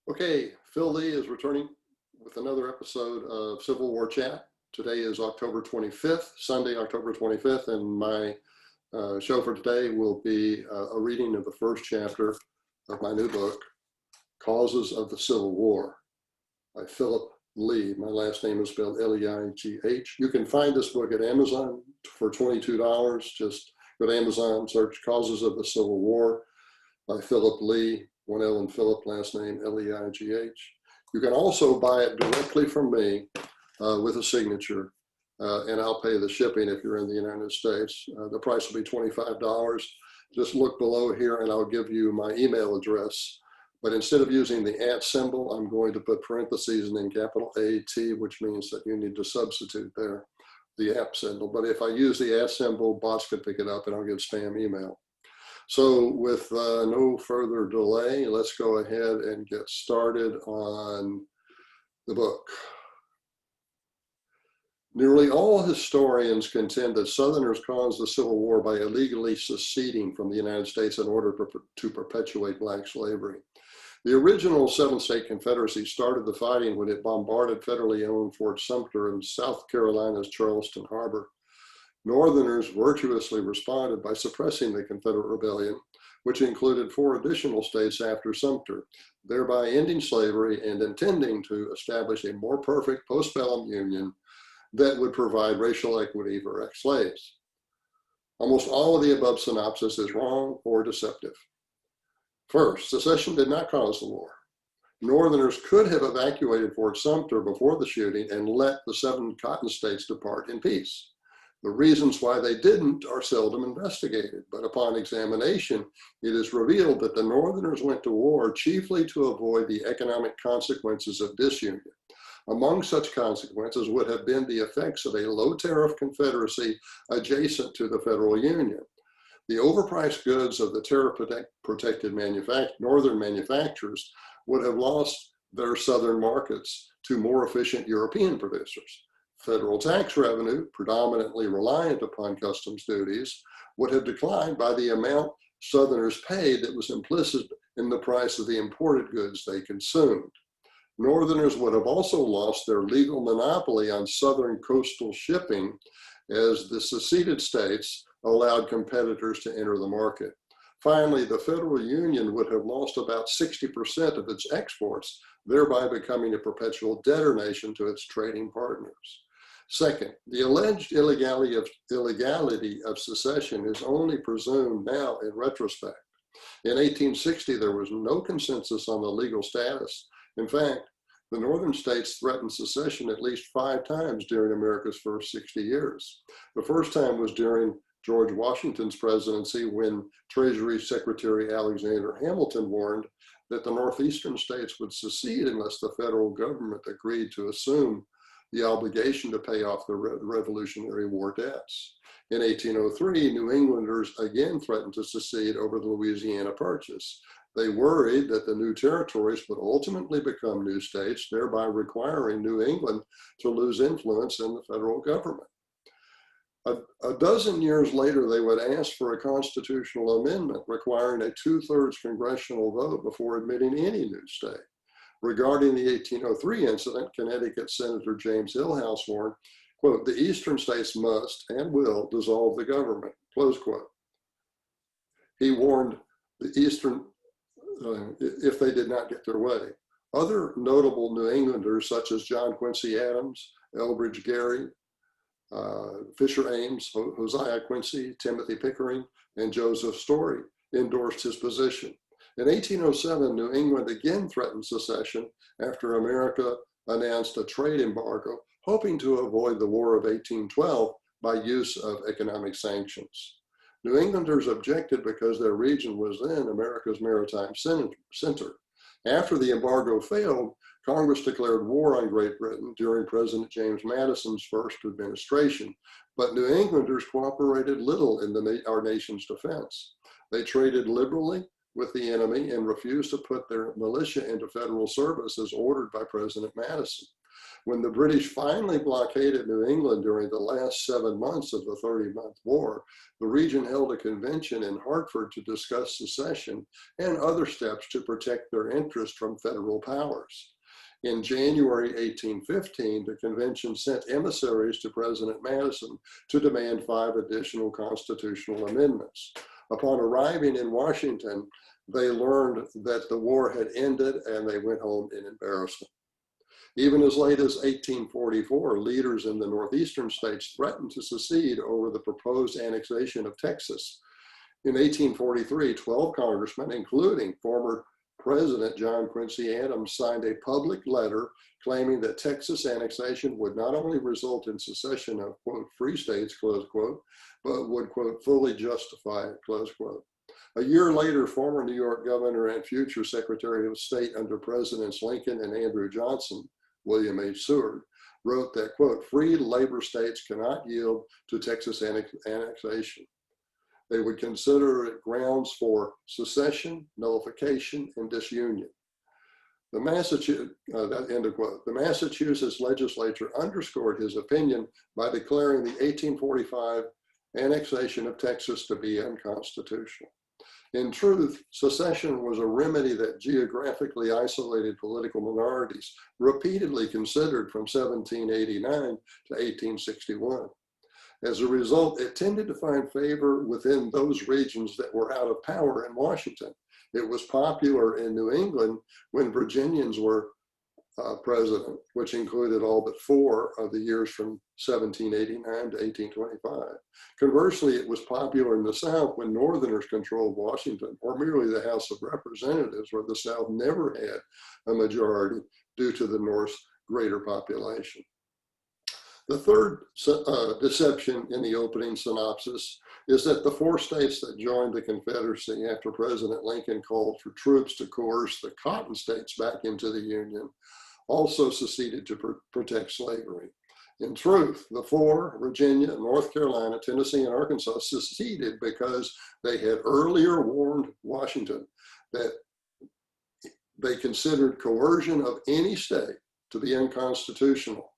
Okay, Phil Lee is returning with another episode of Civil War Chat. Today is October 25th, Sunday, October 25th, and my show for today will be a reading of the first chapter of my new book, Causes of the Civil War, by Philip Lee. My last name is spelled L-E-I-G-H. You can find this book at Amazon for $22. Just go to Amazon, search Causes of the Civil War by Philip Lee. One L in Philip, last name L-E-I-G-H. You can also buy it directly from me with a signature, and I'll pay the shipping if you're in the United States. The price will be $25. Just look below here and I'll give you my email address. But instead of using the @ symbol, I'm going to put parentheses and then capital A-T, which means that you need to substitute there the @ symbol. But if I use the @ symbol, bots can pick it up and I'll get spam email. So with no further delay, let's go ahead and get started on the book. Nearly all historians contend that Southerners caused the Civil War by illegally seceding from the United States in order to perpetuate Black slavery. The original seven-state Confederacy started the fighting when it bombarded federally owned Fort Sumter in South Carolina's Charleston Harbor. Northerners virtuously responded by suppressing the Confederate Rebellion, which included 4 additional states after Sumter, thereby ending slavery and intending to establish a more perfect postbellum union that would provide racial equity for ex-slaves. Almost all of the above synopsis is wrong or deceptive. First, secession did not cause the war. Northerners could have evacuated Fort Sumter before the shooting and let the 7 cotton states depart in peace. The reasons why they didn't are seldom investigated, but upon examination, it is revealed that the Northerners went to war chiefly to avoid the economic consequences of disunion. Among such consequences would have been the effects of a low-tariff Confederacy adjacent to the Federal Union. The overpriced goods of the tariff-protected Northern manufacturers would have lost their Southern markets to more efficient European producers. Federal tax revenue, predominantly reliant upon customs duties, would have declined by the amount Southerners paid that was implicit in the price of the imported goods they consumed. Northerners would have also lost their legal monopoly on Southern coastal shipping as the seceded states allowed competitors to enter the market. Finally, the Federal Union would have lost about 60% of its exports, thereby becoming a perpetual debtor nation to its trading partners. Second, the alleged illegality of secession is only presumed now in retrospect. In 1860, there was no consensus on the legal status. In fact, the northern states threatened secession at least 5 times during America's first 60 years. The first time was during George Washington's presidency, when Treasury Secretary Alexander Hamilton warned that the northeastern states would secede unless the federal government agreed to assume the obligation to pay off the Revolutionary War debts. In 1803, New Englanders again threatened to secede over the Louisiana Purchase. They worried that the new territories would ultimately become new states, thereby requiring New England to lose influence in the federal government. A dozen years later, they would ask for a constitutional amendment requiring a 2/3 congressional vote before admitting any new state. Regarding the 1803 incident, Connecticut Senator James Hillhouse warned, quote, "The eastern states must and will dissolve the government," close quote. He warned the eastern, if they did not get their way. Other notable New Englanders, such as John Quincy Adams, Elbridge Gerry, Fisher Ames, Hosea Quincy, Timothy Pickering, and Joseph Story, endorsed his position. In 1807, New England again threatened secession after America announced a trade embargo, hoping to avoid the War of 1812 by use of economic sanctions. New Englanders objected because their region was then America's maritime center. After the embargo failed, Congress declared war on Great Britain during President James Madison's first administration, but New Englanders cooperated little in our nation's defense. They traded liberally with the enemy and refused to put their militia into federal service as ordered by President Madison. When the British finally blockaded New England during the last 7 months of the 30-month war, the region held a convention in Hartford to discuss secession and other steps to protect their interests from federal powers. In January 1815, the convention sent emissaries to President Madison to demand 5 additional constitutional amendments. Upon arriving in Washington, they learned that the war had ended and they went home in embarrassment. Even as late as 1844, leaders in the northeastern states threatened to secede over the proposed annexation of Texas. In 1843, 12 congressmen, including former President John Quincy Adams, signed a public letter claiming that Texas annexation would not only result in secession of, quote, free states, close quote, but would, quote, fully justify it, close quote. A year later, former New York governor and future Secretary of State under Presidents Lincoln and Andrew Johnson, William H. Seward, wrote that, quote, free labor states cannot yield to Texas annexation. They would consider it grounds for secession, nullification, and disunion. End of quote. The Massachusetts legislature underscored his opinion by declaring the 1845 annexation of Texas to be unconstitutional. In truth, secession was a remedy that geographically isolated political minorities repeatedly considered from 1789 to 1861. As a result, it tended to find favor within those regions that were out of power in Washington. It was popular in New England when Virginians were president, which included all but 4 of the years from 1789 to 1825. Conversely, it was popular in the South when Northerners controlled Washington, or merely the House of Representatives, where the South never had a majority due to the North's greater population. The third deception in the opening synopsis is that the 4 states that joined the Confederacy after President Lincoln called for troops to coerce the Cotton states back into the Union also seceded to protect slavery. In truth, the 4, Virginia, North Carolina, Tennessee, and Arkansas, seceded because they had earlier warned Washington that they considered coercion of any state to be unconstitutional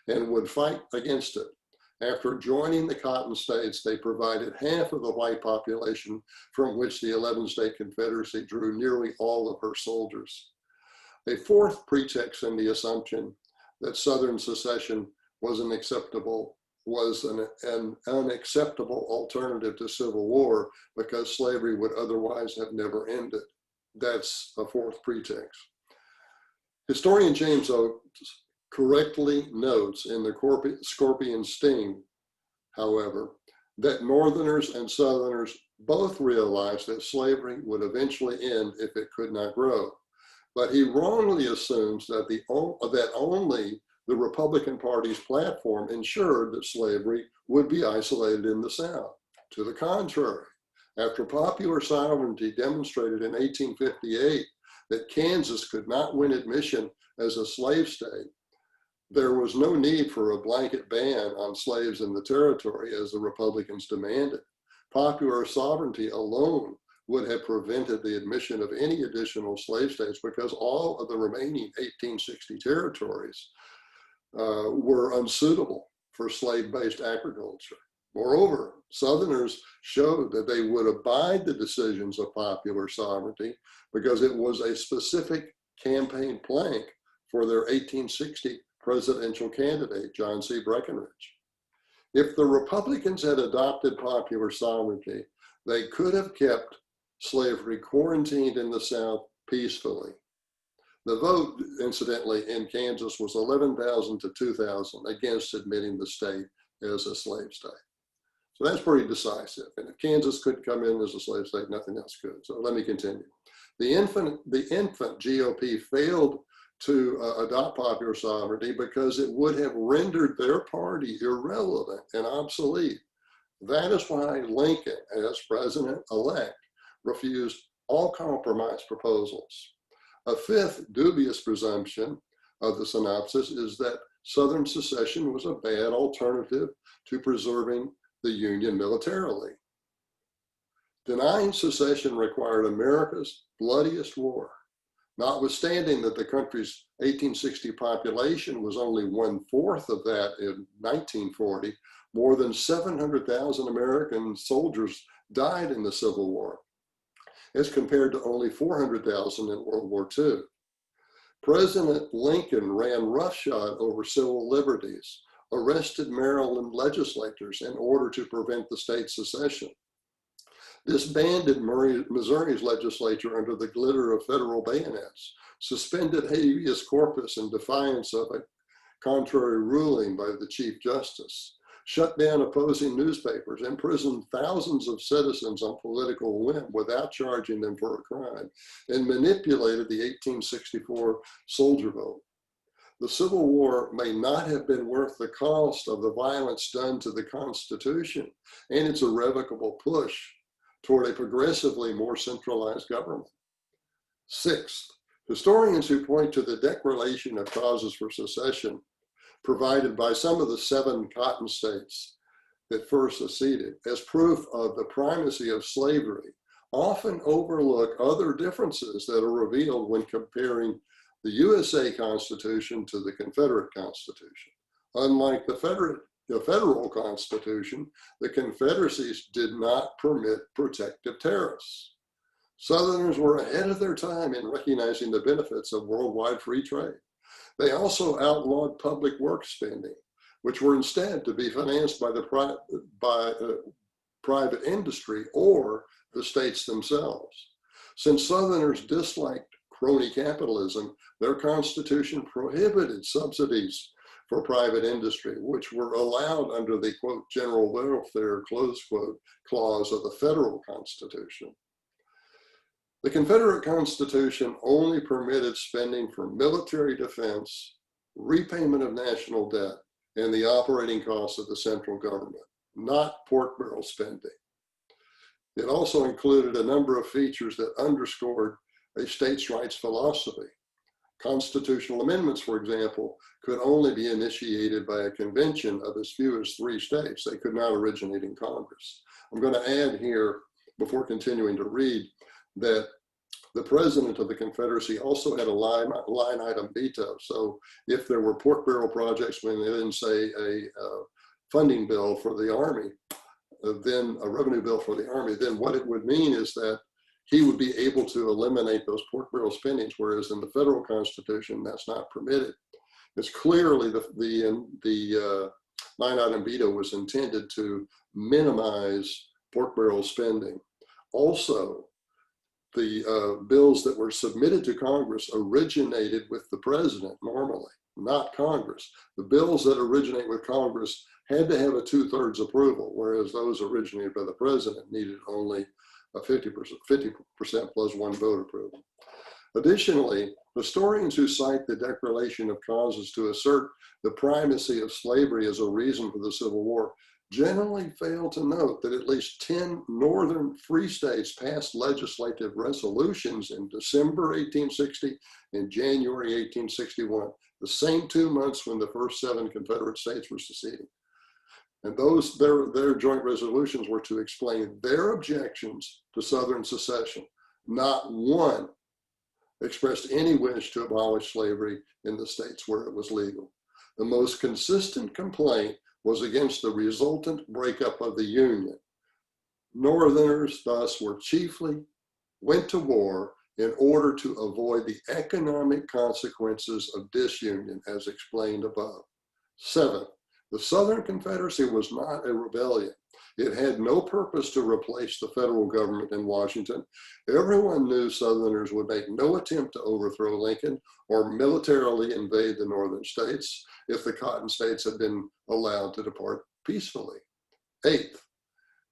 and would fight against it. After joining the Cotton states, they provided half of the white population from which the 11-state Confederacy drew nearly all of her soldiers. A 4th pretext in the assumption that Southern secession was an unacceptable alternative to civil war because slavery would otherwise have never ended. That's a 4th pretext. Historian James Oates correctly notes in the Scorpion Sting, however, that Northerners and Southerners both realized that slavery would eventually end if it could not grow. But he wrongly assumes that only the Republican Party's platform ensured that slavery would be isolated in the South. To the contrary, after popular sovereignty demonstrated in 1858 that Kansas could not win admission as a slave state, there was no need for a blanket ban on slaves in the territory as the Republicans demanded. Popular sovereignty alone would have prevented the admission of any additional slave states because all of the remaining 1860 territories were unsuitable for slave-based agriculture. Moreover, Southerners showed that they would abide the decisions of popular sovereignty because it was a specific campaign plank for their 1860 presidential candidate, John C. Breckinridge. If the Republicans had adopted popular sovereignty, they could have kept slavery quarantined in the South peacefully. The vote, incidentally, in Kansas was 11,000 to 2,000 against admitting the state as a slave state. So that's pretty decisive. And if Kansas couldn't come in as a slave state, nothing else could. So let me continue. The infant GOP failed to adopt popular sovereignty because it would have rendered their party irrelevant and obsolete. That is why Lincoln, as president-elect, refused all compromise proposals. A 5th dubious presumption of the synopsis is that Southern secession was a bad alternative to preserving the Union militarily. Denying secession required America's bloodiest war. Notwithstanding that the country's 1860 population was only 1/4 of that in 1940, more than 700,000 American soldiers died in the Civil War, as compared to only 400,000 in World War II. President Lincoln ran roughshod over civil liberties, arrested Maryland legislators in order to prevent the state's secession, disbanded Missouri's legislature under the glitter of federal bayonets, suspended habeas corpus in defiance of a contrary ruling by the Chief Justice, shut down opposing newspapers, imprisoned thousands of citizens on political whim without charging them for a crime, and manipulated the 1864 soldier vote. The Civil War may not have been worth the cost of the violence done to the Constitution and its irrevocable push toward a progressively more centralized government. Sixth, historians who point to the Declaration of Causes for Secession provided by some of the 7 cotton states that first seceded as proof of the primacy of slavery often overlook other differences that are revealed when comparing the USA Constitution to the Confederate Constitution. Unlike the federal Constitution, the Confederacies did not permit protective tariffs. Southerners were ahead of their time in recognizing the benefits of worldwide free trade. They also outlawed public works spending, which were instead to be financed by private industry or the states themselves. Since Southerners disliked crony capitalism, their Constitution prohibited subsidies for private industry, which were allowed under the, quote, general welfare, close quote, clause of the federal Constitution. The Confederate Constitution only permitted spending for military defense, repayment of national debt, and the operating costs of the central government, not pork barrel spending. It also included a number of features that underscored a states' rights philosophy. Constitutional amendments, for example, could only be initiated by a convention of as few as 3 states. They could not originate in Congress. I'm going to add here, before continuing to read, that the president of the Confederacy also had a line item veto. So if there were pork barrel projects when they didn't say a funding bill for the Army, then a revenue bill for the Army, then what it would mean is that he would be able to eliminate those pork barrel spendings, whereas in the federal Constitution, that's not permitted. It's clearly the line item veto was intended to minimize pork barrel spending. Also, the bills that were submitted to Congress originated with the president normally, not Congress. The bills that originate with Congress had to have a 2/3 approval, whereas those originated by the president needed only a 50% plus 1 vote approval. Additionally, historians who cite the Declaration of Causes to assert the primacy of slavery as a reason for the Civil War generally fail to note that at least 10 northern free states passed legislative resolutions in December 1860 and January 1861, the same 2 months when the first 7 Confederate states were seceding. And their joint resolutions were to explain their objections to Southern secession. Not one expressed any wish to abolish slavery in the states where it was legal. The most consistent complaint was against the resultant breakup of the Union. Northerners thus went to war in order to avoid the economic consequences of disunion, as explained above. 7, the Southern Confederacy was not a rebellion. It had no purpose to replace the federal government in Washington. Everyone knew Southerners would make no attempt to overthrow Lincoln or militarily invade the northern states if the Cotton States had been allowed to depart peacefully. 8th,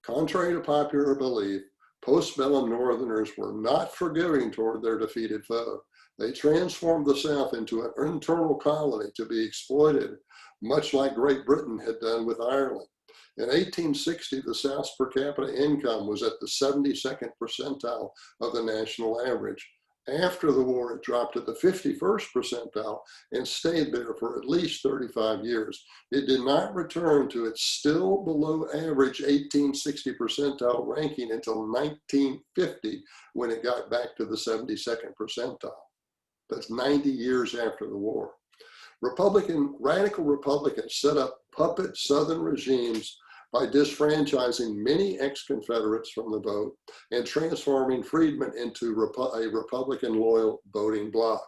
contrary to popular belief, postbellum Northerners were not forgiving toward their defeated foe. They transformed the South into an internal colony to be exploited, much like Great Britain had done with Ireland. In 1860, the South's per capita income was at the 72nd percentile of the national average. After the war, it dropped to the 51st percentile and stayed there for at least 35 years. It did not return to its still below average 1860 percentile ranking until 1950, when it got back to the 72nd percentile. That's 90 years after the war. Radical Republicans set up puppet Southern regimes by disfranchising many ex-Confederates from the vote and transforming freedmen into a Republican-loyal voting bloc.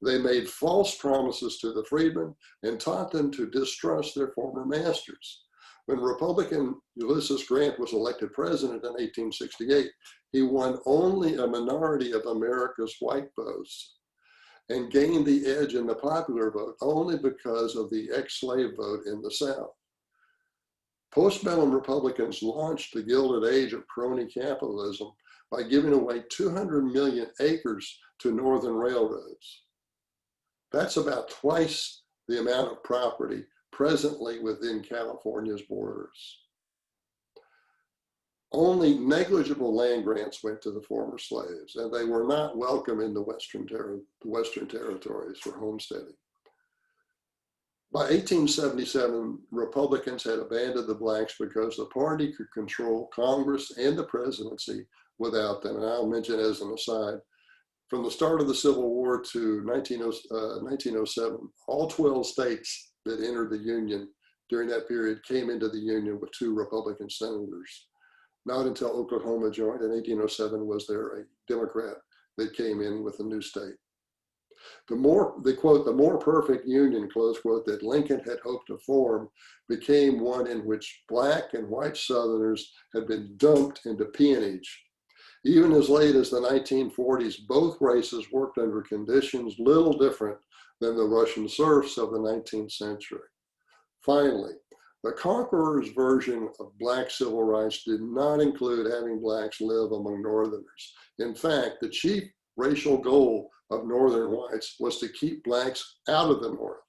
They made false promises to the freedmen and taught them to distrust their former masters. When Republican Ulysses Grant was elected president in 1868, he won only a minority of America's white votes and gained the edge in the popular vote only because of the ex-slave vote in the South. Postbellum Republicans launched the Gilded Age of crony capitalism by giving away 200 million acres to northern railroads. That's about twice the amount of property presently within California's borders. Only negligible land grants went to the former slaves, and they were not welcome in the Western territories for homesteading. By 1877, Republicans had abandoned the blacks because the party could control Congress and the presidency without them. And I'll mention as an aside, from the start of the Civil War to 1907, all 12 states that entered the Union during that period came into the Union with 2 Republican senators. Not until Oklahoma joined in 1807 was there a Democrat that came in with a new state. They quote, the more perfect union, close quote, that Lincoln had hoped to form became one in which black and white Southerners had been dumped into peonage. Even as late as the 1940s, both races worked under conditions little different than the Russian serfs of the 19th century. Finally, the conqueror's version of black civil rights did not include having blacks live among Northerners. In fact, the chief racial goal of Northern whites was to keep blacks out of the North.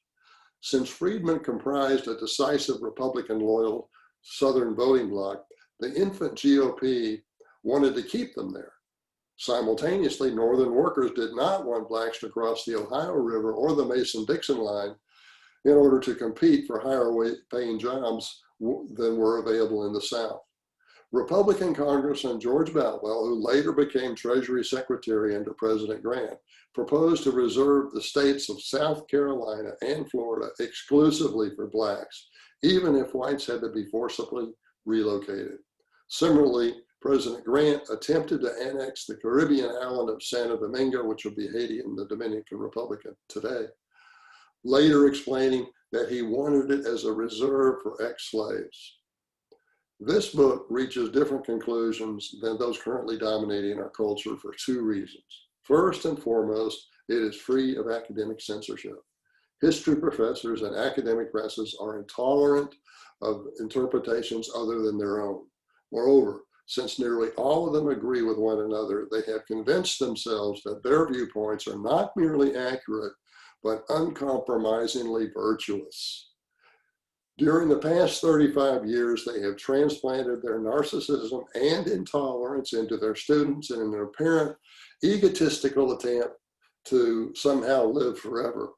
Since freedmen comprised a decisive Republican-loyal Southern voting bloc, the infant GOP wanted to keep them there. Simultaneously, Northern workers did not want blacks to cross the Ohio River or the Mason-Dixon line in order to compete for higher paying jobs than were available in the South. Republican Congressman George Boutwell, who later became Treasury Secretary under President Grant, proposed to reserve the states of South Carolina and Florida exclusively for blacks, even if whites had to be forcibly relocated. Similarly, President Grant attempted to annex the Caribbean island of Santo Domingo, which would be Haiti and the Dominican Republic today, later explaining that he wanted it as a reserve for ex-slaves. This book reaches different conclusions than those currently dominating our culture for 2 reasons. First and foremost, it is free of academic censorship. History professors and academic presses are intolerant of interpretations other than their own. Moreover, since nearly all of them agree with one another, they have convinced themselves that their viewpoints are not merely accurate, but uncompromisingly virtuous. During the past 35 years, they have transplanted their narcissism and intolerance into their students in an apparent egotistical attempt to somehow live forever.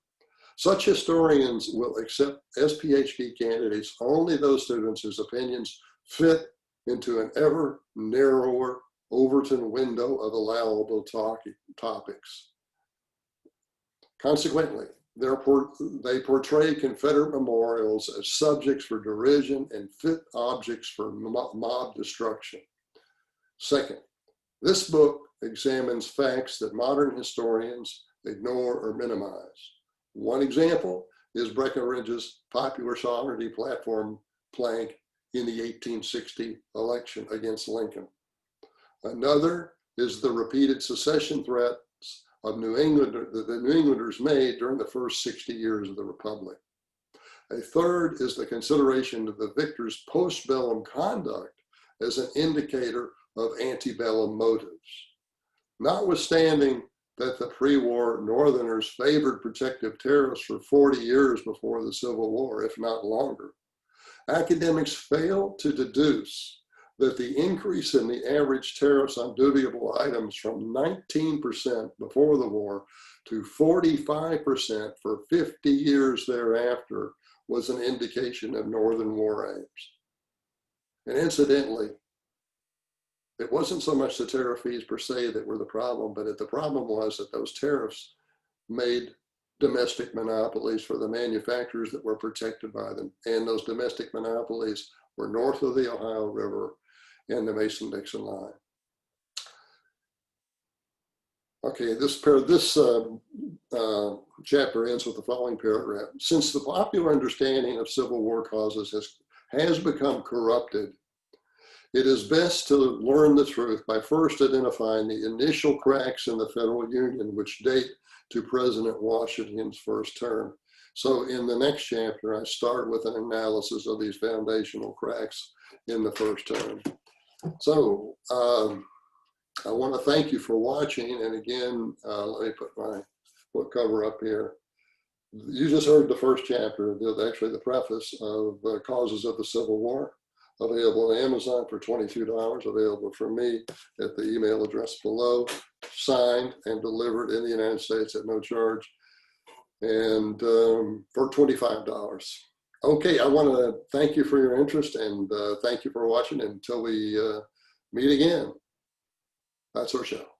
Such historians will accept as PhD candidates only those students whose opinions fit into an ever narrower Overton window of allowable topics. Consequently, they portray Confederate memorials as subjects for derision and fit objects for mob destruction. Second, this book examines facts that modern historians ignore or minimize. One example is Breckinridge's popular sovereignty platform plank in the 1860 election against Lincoln. Another is the repeated secession threats of that the New Englanders made during the first 60 years of the Republic. A third is the consideration of the victors' postbellum conduct as an indicator of antebellum motives. Notwithstanding that the pre-war Northerners favored protective tariffs for 40 years before the Civil War, if not longer, academics fail to deduce that the increase in the average tariffs on dutiable items from 19% before the war to 45% for 50 years thereafter was an indication of Northern war aims. And incidentally, it wasn't so much the tariff fees per se that were the problem, but the problem was that those tariffs made domestic monopolies for the manufacturers that were protected by them. And those domestic monopolies were north of the Ohio River and the Mason-Dixon line. Okay, this chapter ends with the following paragraph. Since the popular understanding of Civil War causes has become corrupted, it is best to learn the truth by first identifying the initial cracks in the Federal Union, which date to President Washington's first term. So in the next chapter, I start with an analysis of these foundational cracks in the first term. So I want to thank you for watching. And again, let me put my book cover up here. You just heard the first chapter, actually the preface of Causes of the Civil War, available on Amazon for $22, available from me at the email address below, signed and delivered in the United States at no charge, and for $25. Okay, I want to thank you for your interest, and thank you for watching. Until we meet again, that's our show.